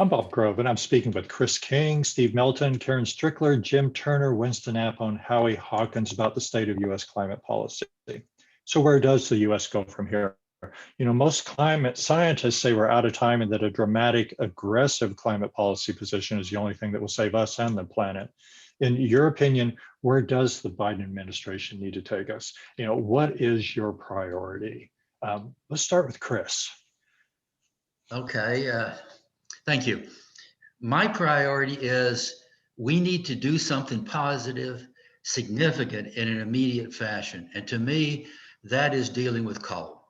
I'm Bob Grove, and I'm speaking with Chris King, Steve Melton, Karyn Strickler, Jim Turner, Winston Apple, and Howie Hawkins about the state of U.S. climate policy. So where does the U.S. go from here? You know, most climate scientists say we're out of time and that a dramatic, aggressive climate policy position is the only thing that will save us and the planet. In your opinion, where does the Biden administration need to take us? You know, what is your priority? Let's start with Chris. Okay, thank you. My priority is we need to do something positive, significant in an immediate fashion. And to me, that is dealing with coal.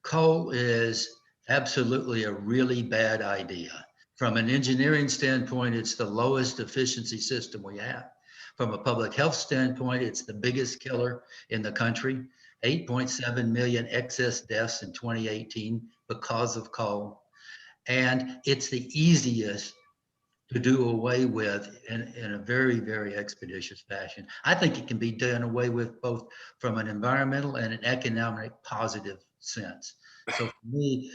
Coal is absolutely a really bad idea. From an engineering standpoint, it's the lowest efficiency system we have. From a public health standpoint, it's the biggest killer in the country. 8.7 million excess deaths in 2018 because of coal. And it's the easiest to do away with in a very, very expeditious fashion. I think it can be done away with both from an environmental and an economic positive sense. So for me,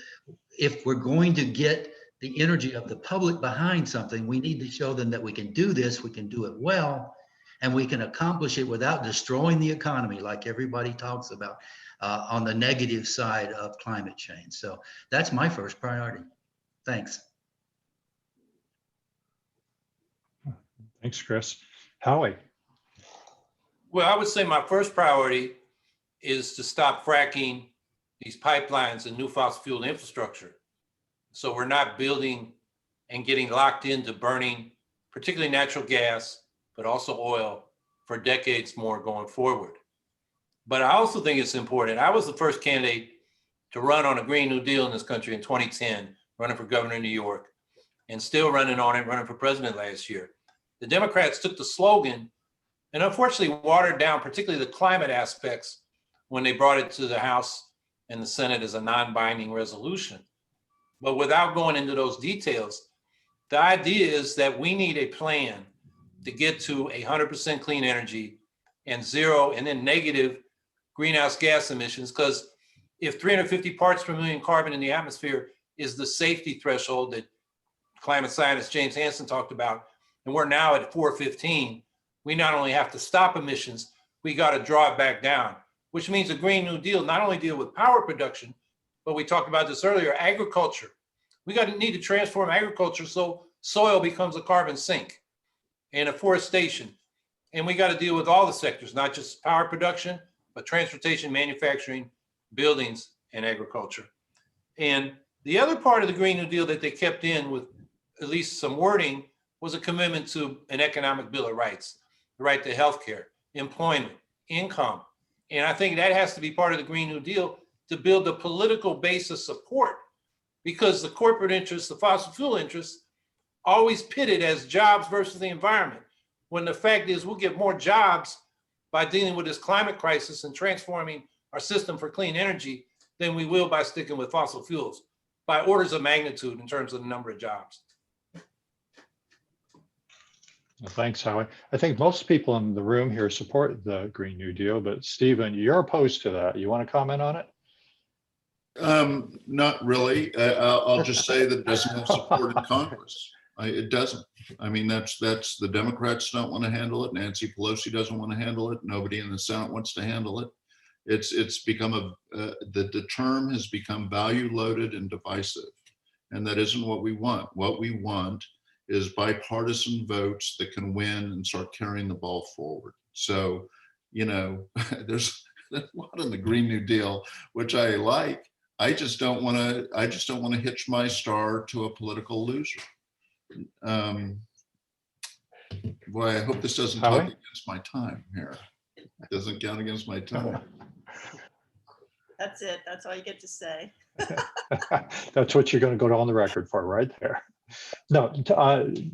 if we're going to get the energy of the public behind something, we need to show them that we can do this, we can do it well, and we can accomplish it without destroying the economy like everybody talks about on the negative side of climate change. So that's my first priority. Thanks. Thanks, Chris. Howie. Well, I would say my first priority is to stop fracking these pipelines and new fossil fuel infrastructure. So we're not building and getting locked into burning, particularly natural gas, but also oil for decades more going forward. But I also think it's important. I was the first candidate to run on a Green New Deal in this country in 2010, running for governor in New York, and still running on it, running for president last year. The Democrats took the slogan and unfortunately watered down, particularly the climate aspects, when they brought it to the House and the Senate as a non-binding resolution. But without going into those details, the idea is that we need a plan to get to 100% clean energy and zero and then negative greenhouse gas emissions. Because if 350 parts per million carbon in the atmosphere is the safety threshold that climate scientist James Hansen talked about, and we're now at 415, we not only have to stop emissions, we got to draw it back down, which means a Green New Deal not only deal with power production, but we talked about this earlier, agriculture. We need to transform agriculture so soil becomes a carbon sink, and afforestation. And we got to deal with all the sectors, not just power production, but transportation, manufacturing, buildings, and agriculture. And the other part of the Green New Deal that they kept in with at least some wording was a commitment to an economic bill of rights, the right to healthcare, employment, income. And I think that has to be part of the Green New Deal to build a political base of support, because the corporate interests, the fossil fuel interests, always pitted as jobs versus the environment, when the fact is we'll get more jobs by dealing with this climate crisis and transforming our system for clean energy than we will by sticking with fossil fuels, by orders of magnitude in terms of the number of jobs. Well, thanks, Howie. I think most people in the room here support the Green New Deal, but Stephen, you're opposed to that. You want to comment on it? Not really. I'll just say that it doesn't have support in Congress. It doesn't. I mean, that's the Democrats don't want to handle it. Nancy Pelosi doesn't want to handle it. Nobody in the Senate wants to handle it. It's become the term has become value loaded and divisive, and that isn't what we want. What we want is bipartisan votes that can win and start carrying the ball forward. So, you know, there's a lot in the Green New Deal, which I like. I just don't want to hitch my star to a political loser. Boy, I hope this doesn't count against my time here. It doesn't count against my time. That's it. That's all you get to say. That's what you're going to go on the record for, right there. No,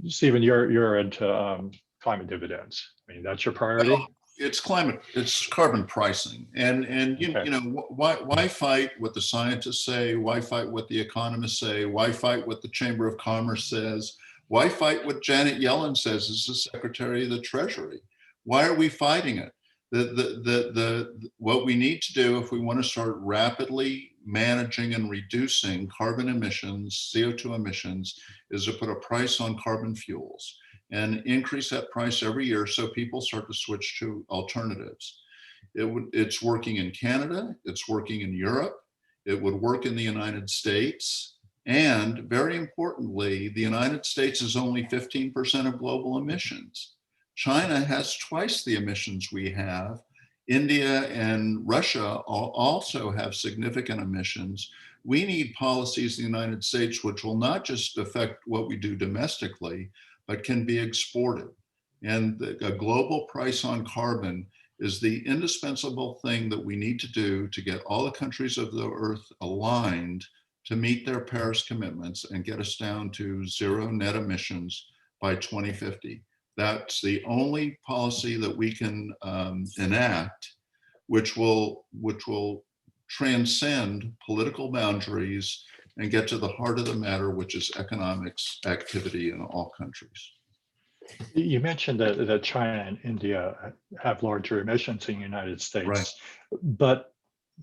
Stephen, you're into climate dividends. I mean, that's your priority. Well, it's carbon pricing, and you know, why fight what the scientists say? Why fight what the economists say? Why fight what the Chamber of Commerce says? Why fight what Janet Yellen says as the Secretary of the Treasury? Why are we fighting it? What we need to do if we want to start rapidly managing and reducing carbon emissions, CO2 emissions, is to put a price on carbon fuels and increase that price every year so people start to switch to alternatives. It's working in Canada, it's working in Europe, it would work in the United States. And very importantly, the United States is only 15% of global emissions. China has twice the emissions we have. India and Russia also have significant emissions. We need policies in the United States which will not just affect what we do domestically, but can be exported. And a global price on carbon is the indispensable thing that we need to do to get all the countries of the earth aligned to meet their Paris commitments and get us down to zero net emissions by 2050. That's the only policy that we can enact, which will transcend political boundaries and get to the heart of the matter, which is economics activity in all countries. You mentioned that China and India have larger emissions than the United States, Right. but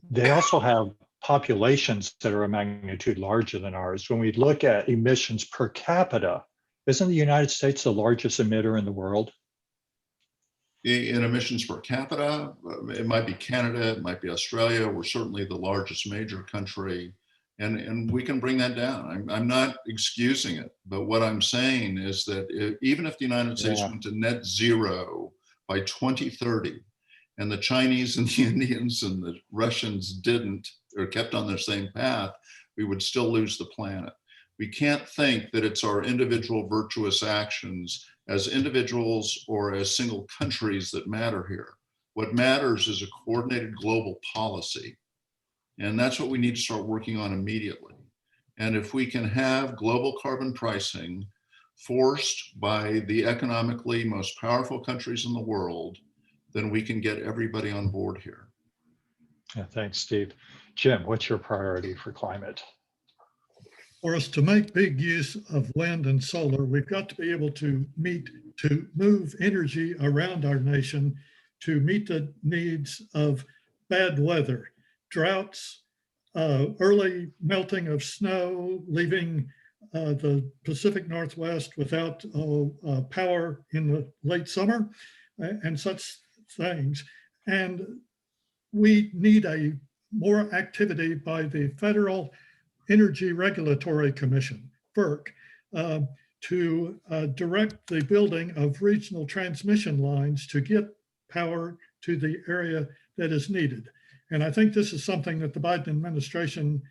they also have populations that are a magnitude larger than ours. When we look at emissions per capita, isn't the United States the largest emitter in the world? In emissions per capita, it might be Canada, it might be Australia. We're certainly the largest major country, and we can bring that down. I'm not excusing it, but what I'm saying is that even if the United States went to net zero by 2030, and the Chinese and the Indians and the Russians didn't, or kept on their same path, we would still lose the planet. We can't think that it's our individual virtuous actions as individuals or as single countries that matter here. What matters is a coordinated global policy. And that's what we need to start working on immediately. And if we can have global carbon pricing forced by the economically most powerful countries in the world, then we can get everybody on board here. Yeah, thanks, Steve. Jim, what's your priority for climate? For us to make big use of wind and solar, we've got to be able to move energy around our nation to meet the needs of bad weather, droughts, early melting of snow, leaving the Pacific Northwest without power in the late summer, and such things. And we need a more activity by the Federal Energy Regulatory Commission, FERC, to direct the building of regional transmission lines to get power to the area that is needed. And I think this is something that the Biden administration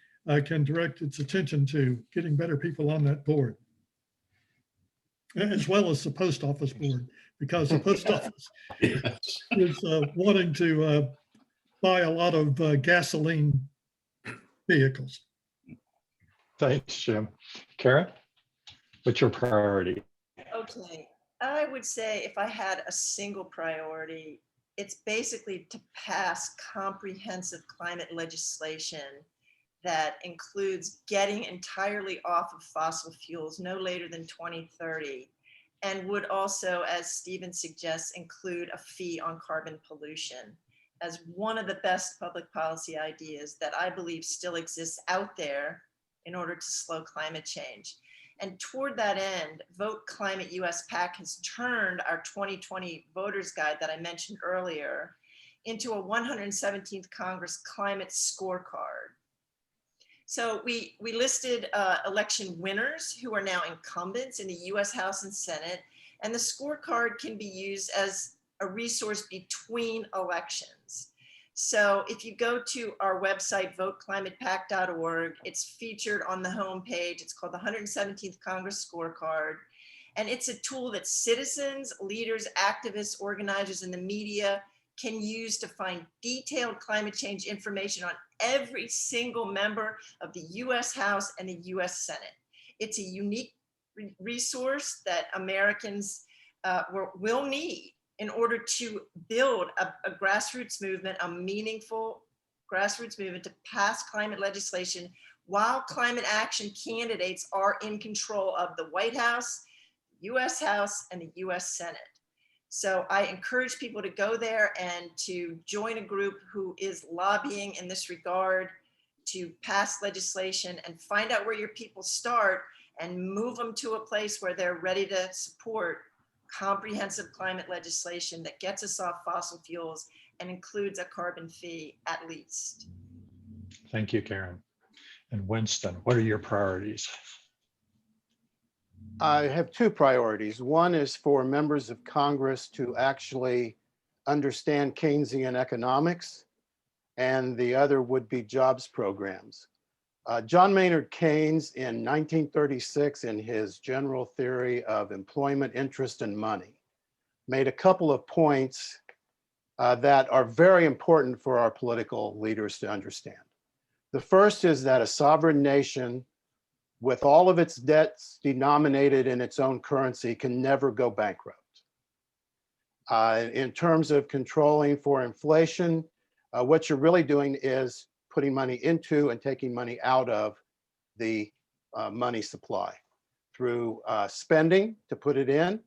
can direct its attention to, getting better people on that board, as well as the post office board, because the post office is wanting to buy a lot of gasoline vehicles. Thanks, Jim. Karyn, what's your priority? Okay, I would say if I had a single priority, it's basically to pass comprehensive climate legislation that includes getting entirely off of fossil fuels no later than 2030, and would also, as Stephen suggests, include a fee on carbon pollution as one of the best public policy ideas that I believe still exists out there in order to slow climate change. And toward that end, Vote Climate US PAC has turned our 2020 voters guide that I mentioned earlier into a 117th Congress climate scorecard. So we listed election winners who are now incumbents in the US House and Senate, and the scorecard can be used as a resource between elections. So if you go to our website, voteclimatepac.org, it's featured on the homepage. It's called the 117th Congress Scorecard. And it's a tool that citizens, leaders, activists, organizers, and the media can use to find detailed climate change information on every single member of the US House and the US Senate. It's a unique resource that Americans will need in order to build a grassroots movement, a meaningful grassroots movement to pass climate legislation while climate action candidates are in control of the White House, US House, and the US Senate. So I encourage people to go there and to join a group who is lobbying in this regard to pass legislation and find out where your people start and move them to a place where they're ready to support comprehensive climate legislation that gets us off fossil fuels and includes a carbon fee at least. Thank you, Karyn. And Winston, what are your priorities? I have two priorities. One is for members of Congress to actually understand Keynesian economics, and the other would be jobs programs. John Maynard Keynes in 1936, in his general theory of employment, interest, and money, made a couple of points that are very important for our political leaders to understand. The first is that a sovereign nation with all of its debts denominated in its own currency can never go bankrupt. In terms of controlling for inflation, what you're really doing is putting money into and taking money out of the money supply through spending to put it in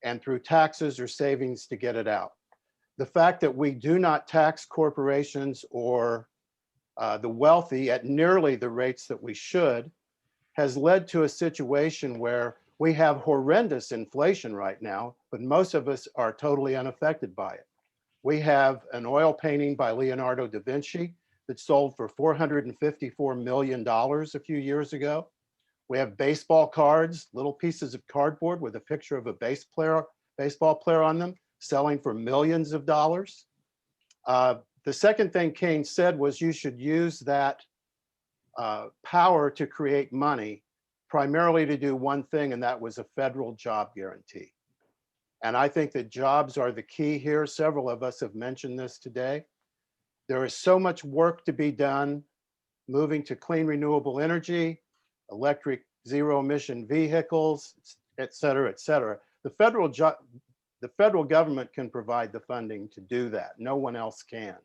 and through taxes or savings to get it out. The fact that we do not tax corporations or the wealthy at nearly the rates that we should has led to a situation where we have horrendous inflation right now, but most of us are totally unaffected by it. We have an oil painting by Leonardo da Vinci that sold for $454 million a few years ago. We have baseball cards, little pieces of cardboard with a picture of a baseball player on them, selling for millions of dollars. The second thing Keynes said was you should use that power to create money primarily to do one thing, and that was a federal job guarantee. And I think that jobs are the key here. Several of us have mentioned this today. There is so much work to be done moving to clean renewable energy, electric zero emission vehicles, et cetera, et cetera. The federal government can provide the funding to do that. No one else can.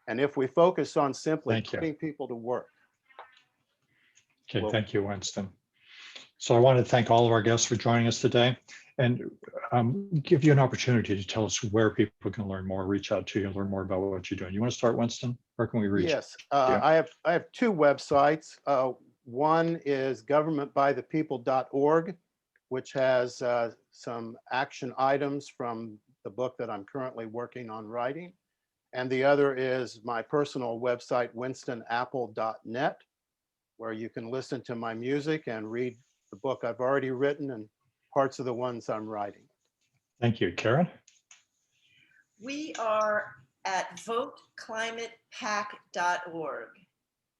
And if we focus on simply putting people to work. Okay, thank you, Winston. So I want to thank all of our guests for joining us today and give you an opportunity to tell us where people can learn more, reach out to you, and learn more about what you're doing. You want to start, Winston? Where can we reach? Yes, I have two websites. One is governmentbythepeople.org, which has some action items from the book that I'm currently working on writing. And the other is my personal website, winstonapple.net, where you can listen to my music and read the book I've already written and parts of the ones I'm writing. Thank you. Karyn? We are at voteclimatepac.org,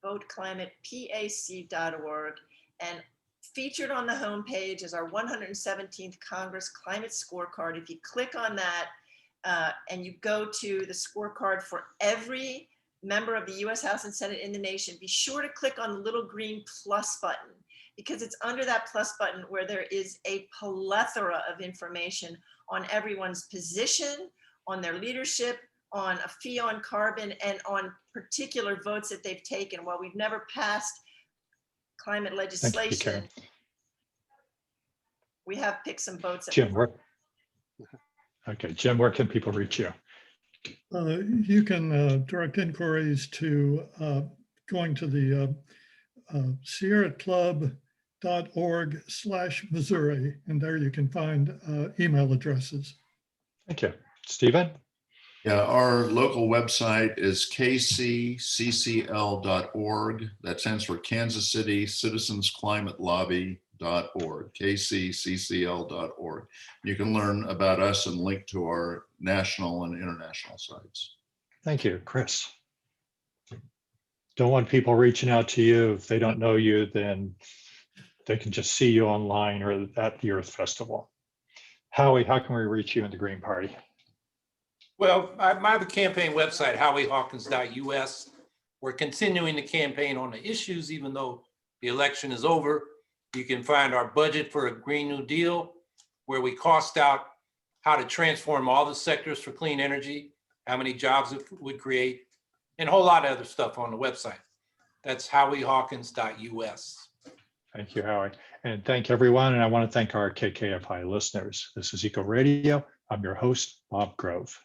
voteclimatepac.org, and featured on the homepage is our 117th Congress Climate Scorecard. If you click on that and you go to the scorecard for every member of the US House and Senate in the nation, be sure to click on the little green plus button, because it's under that plus button where there is a plethora of information on everyone's position, on their leadership, on a fee on carbon, and on particular votes that they've taken. While we've never passed climate legislation, we have picked some votes. Jim, where can people reach you? You can direct inquiries to going to the sierraclub.org/Missouri, and there you can find email addresses. Thank you. Stephen? Yeah, our local website is kcccl.org. That stands for Kansas City Citizens Climate Lobby.org, kcccl.org. You can learn about us and link to our national and international sites. Thank you. Chris? Don't want people reaching out to you. If they don't know you, then they can just see you online or at the Earth Festival. Howie, how can we reach you in the Green Party? Well, I have a campaign website, howiehawkins.us. We're continuing the campaign on the issues, even though the election is over. You can find our budget for a Green New Deal, where we cost out how to transform all the sectors for clean energy, how many jobs it would create, and a whole lot of other stuff on the website. That's howiehawkins.us. Thank you, Howie. And thank everyone. And I want to thank our KKFI listeners. This is Eco Radio. I'm your host, Bob Grove.